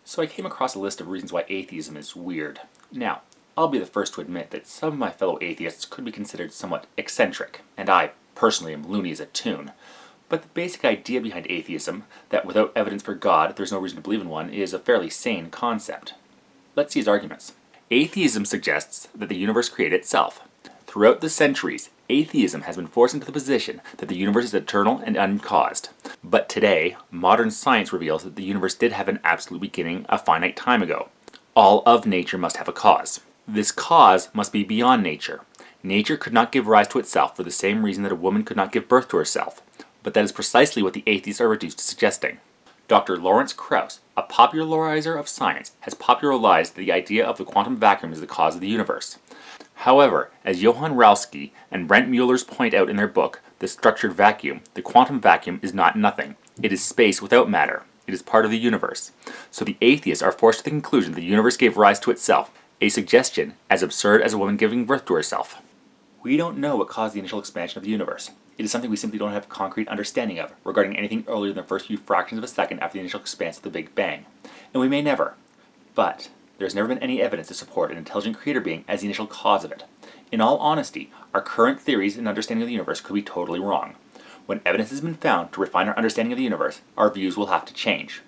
So I came across a list of reasons why atheism is weird. Now, I'll be the first to admit that some of my fellow atheists could be considered somewhat eccentric, and I, personally, am loony as a tune. But the basic idea behind atheism, that without evidence for God there's no reason to believe in one, is a fairly sane concept. Let's see his arguments. Atheism suggests that the universe created itself. Throughout the centuries, atheism has been forced into the position that the universe is eternal and uncaused. But today, modern science reveals that the universe did have an absolute beginning a finite time ago. All of nature must have a cause. This cause must be beyond nature. Nature could not give rise to itself for the same reason that a woman could not give birth to herself. But that is precisely what the atheists are reduced to suggesting. Dr. Lawrence Krauss, a popularizer of science, has popularized the idea of the quantum vacuum as the cause of the universe. However, as Johann Rowski and Brent Muellers point out in their book, The Structured Vacuum, the quantum vacuum is not nothing. It is space without matter. It is part of the universe. So the atheists are forced to the conclusion that the universe gave rise to itself, a suggestion as absurd as a woman giving birth to herself. We don't know what caused the initial expansion of the universe. It is something we simply don't have a concrete understanding of regarding anything earlier than the first few fractions of a second after the initial expanse of the Big Bang. And we may never. But there has never been any evidence to support an intelligent creator being as the initial cause of it. In all honesty, our current theories and understanding of the universe could be totally wrong. When evidence has been found to refine our understanding of the universe, our views will have to change.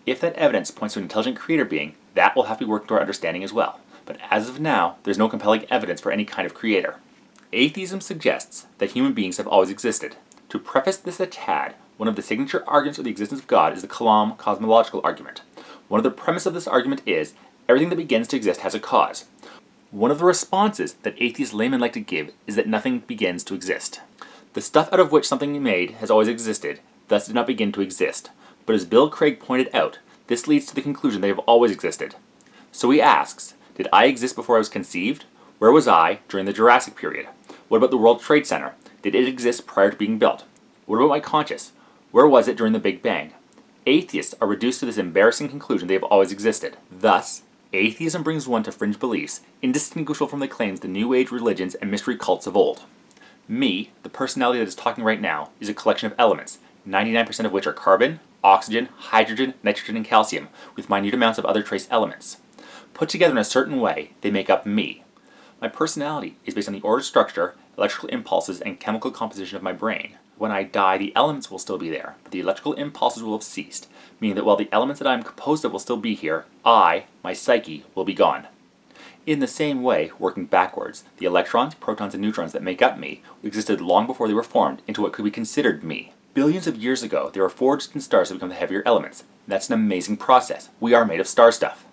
If that evidence points to an intelligent creator being, that will have to be worked into our understanding as well. But as of now, there's no compelling evidence for any kind of creator. Atheism suggests that human beings have always existed. To preface this a tad, one of the signature arguments of the existence of God is the Kalam cosmological argument. One of the premises of this argument is, everything that begins to exist has a cause. One of the responses that atheist laymen like to give is that nothing begins to exist. The stuff out of which something is made has always existed, thus did not begin to exist. But as Bill Craig pointed out, this leads to the conclusion they have always existed. So he asks, did I exist before I was conceived? Where was I during the Jurassic period? What about the World Trade Center? Did it exist prior to being built? What about my conscious? Where was it during the Big Bang? Atheists are reduced to this embarrassing conclusion they have always existed. Thus, atheism brings one to fringe beliefs, indistinguishable from the claims of the New Age religions and mystery cults of old. Me, the personality that is talking right now, is a collection of elements, 99% of which are carbon, oxygen, hydrogen, nitrogen, and calcium, with minute amounts of other trace elements. Put together in a certain way, they make up me. My personality is based on the ordered structure, electrical impulses, and chemical composition of my brain. When I die, the elements will still be there, but the electrical impulses will have ceased, meaning that while the elements that I am composed of will still be here, I, my psyche, will be gone. In the same way, working backwards, the electrons, protons, and neutrons that make up me existed long before they were formed into what could be considered me. Billions of years ago, they were forged in stars to become the heavier elements. That's an amazing process. We are made of star stuff.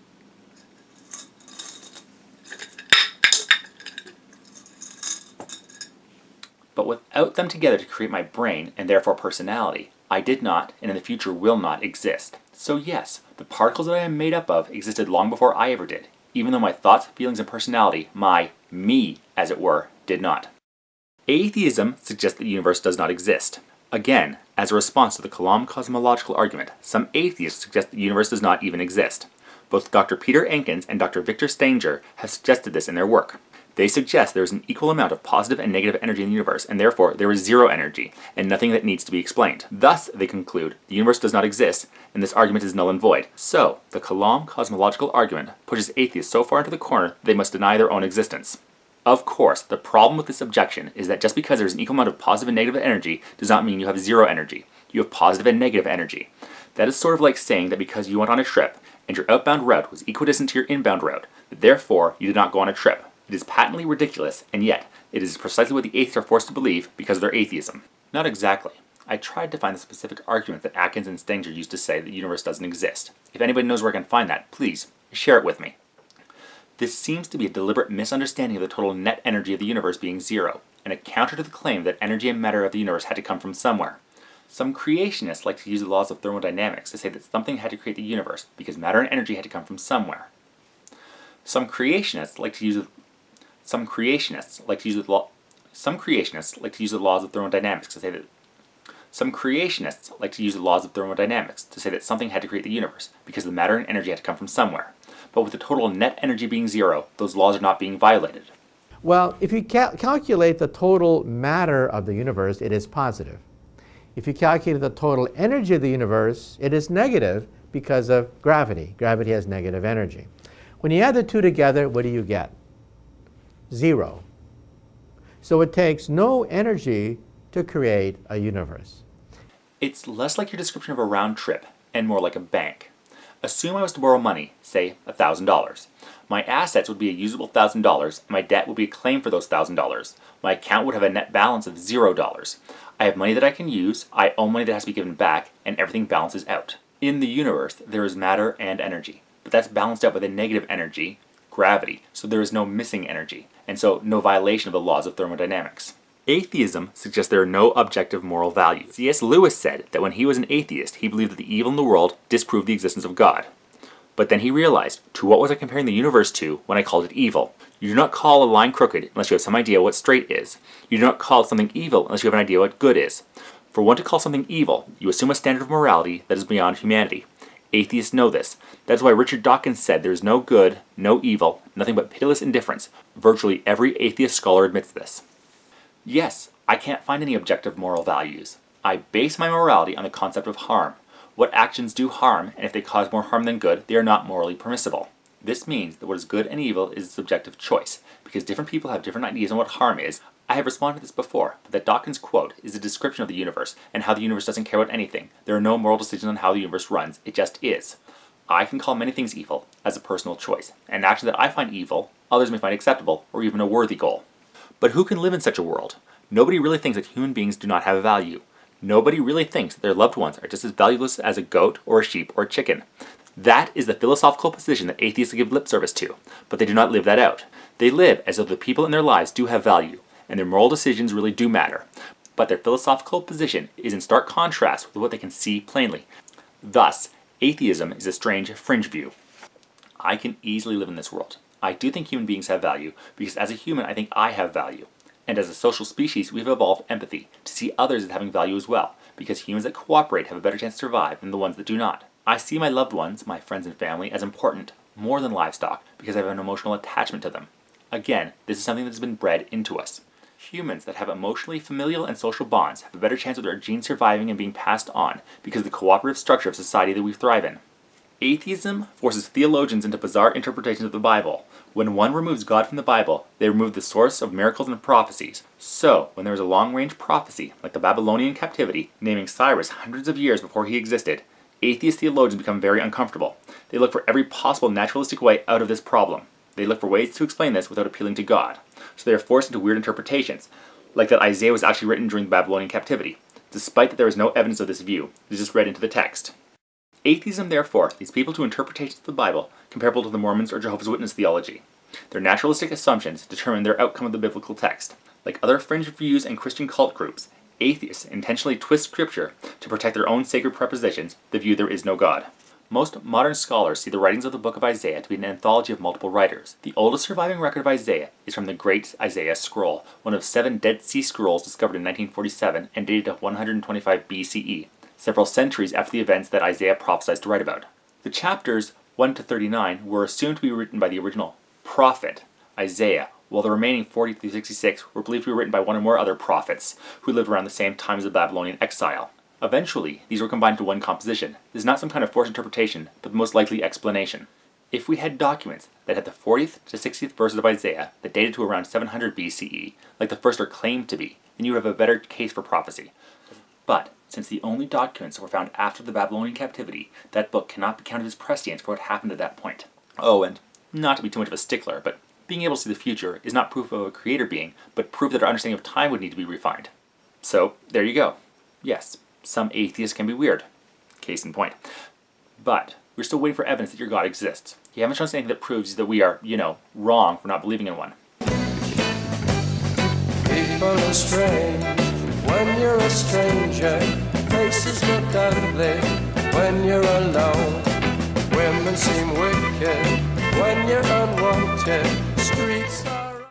But without them together to create my brain, and therefore personality, I did not, and in the future will not, exist. So yes, the particles that I am made up of existed long before I ever did, even though my thoughts, feelings, and personality, my me, as it were, did not. Atheism suggests that the universe does not exist. Again, as a response to the Kalam cosmological argument, some atheists suggest that the universe does not even exist. Both Dr. Peter Enkins and Dr. Victor Stanger have suggested this in their work. They suggest there is an equal amount of positive and negative energy in the universe, and therefore there is zero energy, and nothing that needs to be explained. Thus, they conclude, the universe does not exist, and this argument is null and void. So, the Kalam cosmological argument pushes atheists so far into the corner that they must deny their own existence. Of course, the problem with this objection is that just because there is an equal amount of positive and negative energy does not mean you have zero energy. You have positive and negative energy. That is sort of like saying that because you went on a trip, and your outbound route was equidistant to your inbound route, that therefore you did not go on a trip. It is patently ridiculous, and yet, it is precisely what the atheists are forced to believe because of their atheism. Not exactly. I tried to find the specific argument that Atkins and Stanger used to say that the universe doesn't exist. If anybody knows where I can find that, please, share it with me. This seems to be a deliberate misunderstanding of the total net energy of the universe being zero, and a counter to the claim that energy and matter of the universe had to come from somewhere. Some creationists like to use the laws of thermodynamics to say that something had to create the universe because matter and energy had to come from somewhere. Some creationists like to use the laws of thermodynamics to say that something had to create the universe because the matter and energy had to come from somewhere. But with the total net energy being zero, those laws are not being violated. Well, if you calculate the total matter of the universe, it is positive. If you calculate the total energy of the universe, it is negative because of gravity. Gravity has negative energy. When you add the two together, what do you get? Zero. So it takes no energy to create a universe. It's less like your description of a round trip and more like a bank. Assume I was to borrow money, say $1,000. My assets would be a usable $1,000 and my debt would be a claim for those $1,000. My account would have a net balance of $0. I have money that I can use, I owe money that has to be given back, and everything balances out. In the universe, there is matter and energy, but that's balanced out by the negative energy, gravity, so there is no missing energy, and so no violation of the laws of thermodynamics. Atheism suggests there are no objective moral values. C.S. Lewis said that when he was an atheist, he believed that the evil in the world disproved the existence of God. But then he realized, to what was I comparing the universe to when I called it evil? You do not call a line crooked unless you have some idea what straight is. You do not call something evil unless you have an idea what good is. For one to call something evil, you assume a standard of morality that is beyond humanity. Atheists know this. That's why Richard Dawkins said there is no good, no evil, nothing but pitiless indifference. Virtually every atheist scholar admits this. Yes, I can't find any objective moral values. I base my morality on the concept of harm. What actions do harm, and if they cause more harm than good, they are not morally permissible. This means that what is good and evil is a subjective choice, because different people have different ideas on what harm is. I have responded to this before, but that Dawkins' quote is a description of the universe, and how the universe doesn't care about anything. There are no moral decisions on how the universe runs, it just is. I can call many things evil, as a personal choice, and actions that I find evil, others may find acceptable, or even a worthy goal. But who can live in such a world? Nobody really thinks that human beings do not have value. Nobody really thinks that their loved ones are just as valueless as a goat or a sheep or a chicken. That is the philosophical position that atheists give lip service to, but they do not live that out. They live as though the people in their lives do have value, and their moral decisions really do matter. But their philosophical position is in stark contrast with what they can see plainly. Thus, atheism is a strange fringe view. I can easily live in this world. I do think human beings have value, because as a human I think I have value. And as a social species, we've evolved empathy, to see others as having value as well, because humans that cooperate have a better chance to survive than the ones that do not. I see my loved ones, my friends and family, as important, more than livestock, because I have an emotional attachment to them. Again, this is something that has been bred into us. Humans that have emotionally familial and social bonds have a better chance of their genes surviving and being passed on, because of the cooperative structure of society that we thrive in. Atheism forces theologians into bizarre interpretations of the Bible. When one removes God from the Bible, they remove the source of miracles and prophecies. So, when there is a long-range prophecy, like the Babylonian captivity, naming Cyrus hundreds of years before he existed, atheist theologians become very uncomfortable. They look for every possible naturalistic way out of this problem. They look for ways to explain this without appealing to God. So they are forced into weird interpretations, like that Isaiah was actually written during the Babylonian captivity. Despite that there is no evidence of this view, it is just read into the text. Atheism, therefore, leads people to interpretations of the Bible comparable to the Mormons or Jehovah's Witness theology. Their naturalistic assumptions determine their outcome of the biblical text. Like other fringe views and Christian cult groups, atheists intentionally twist scripture to protect their own sacred prepositions, the view there is no God. Most modern scholars see the writings of the book of Isaiah to be an anthology of multiple writers. The oldest surviving record of Isaiah is from the Great Isaiah Scroll, one of 7 Dead Sea Scrolls discovered in 1947 and dated to 125 BCE. Several centuries after the events that Isaiah prophesies to write about. The chapters 1 to 39 were assumed to be written by the original prophet, Isaiah, while the remaining 40 through 66 were believed to be written by one or more other prophets, who lived around the same time as the Babylonian exile. Eventually, these were combined into one composition. This is not some kind of forced interpretation, but the most likely explanation. If we had documents that had the 40th to 60th verses of Isaiah that dated to around 700 BCE, like the first are claimed to be, then you would have a better case for prophecy. But, since the only documents were found after the Babylonian captivity, that book cannot be counted as prescient for what happened at that point. Oh, and not to be too much of a stickler, but being able to see the future is not proof of a creator being, but proof that our understanding of time would need to be refined. So, there you go. Yes, some atheists can be weird. Case in point. But, we're still waiting for evidence that your God exists. You haven't shown us anything that proves that we are, wrong for not believing in one. People are strange when you're a stranger. Faces look ugly when you're alone. Women seem wicked when you're unwanted. Streets are